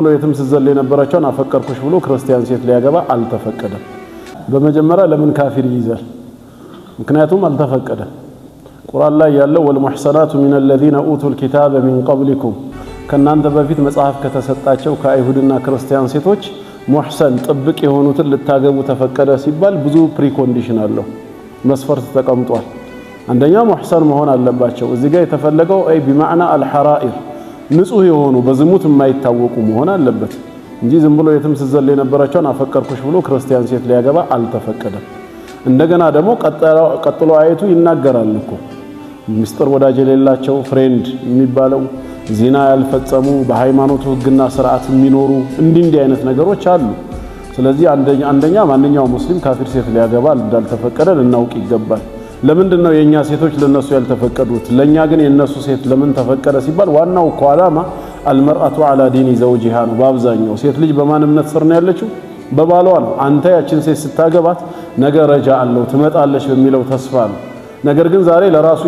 ለየትም ስዘል የነበረቻውን አፈቀርኩሽ ብሎ ክርስቲያን ሴት ሊያገባ አልተፈቀደም። በመጀመሪያ ለምን ካፊር ይይዛል? ምክንያቱም አልተፈቀደም። ቁርአን ላይ ያለው ወልሙህሰናቱ ሚነል ለዚነ ኡቱል ኪታበ ሚን ቀብሊኩም ከናንተ በፊት መጽሐፍ ከተሰጣቸው ከአይሁድና ክርስቲያን ሴቶች ሙህሰን ጥብቅ የሆኑትን ልታገቡ ተፈቀደ ሲባል ብዙ ፕሪኮንዲሽን አለው፣ መስፈርት ተቀምጧል። አንደኛ ሙህሰን መሆን አለባቸው። እዚህ ጋር የተፈለገው አይ ቢማዕና አልሐራኢር ንጹህ የሆኑ በዝሙት የማይታወቁ መሆን አለበት እንጂ ዝም ብሎ የትም ስዘል የነበረቻውን አፈቀርኩሽ ብሎ ክርስቲያን ሴት ሊያገባ አልተፈቀደም። እንደገና ደግሞ ቀጥሎ አየቱ ይናገራል እኮ ሚስጥር ወዳጅ የሌላቸው ፍሬንድ የሚባለው ዚና ያልፈጸሙ በሃይማኖቱ ህግና ስርዓት የሚኖሩ እንዲህ አይነት ነገሮች አሉ። ስለዚህ አንደኛ ማንኛውም ሙስሊም ካፊር ሴት ሊያገባ እንዳልተፈቀደ ልናውቅ ይገባል። ለምንድን ነው የኛ ሴቶች ለነሱ ያልተፈቀዱት ለኛ ግን የነሱ ሴት ለምን ተፈቀደ ሲባል ዋናው እኮ ዓላማ አልመርአቱ ዐላ ዲኒ ዘውጂሃ ነው። በአብዛኛው ሴት ልጅ በማን እምነት ስር ነው ያለችው? በባሏ ነው። አንተ ያችን ሴት ስታገባት ነገ ረጃ አለው ትመጣለች በሚለው ተስፋ ነው። ነገር ግን ዛሬ ለራሱ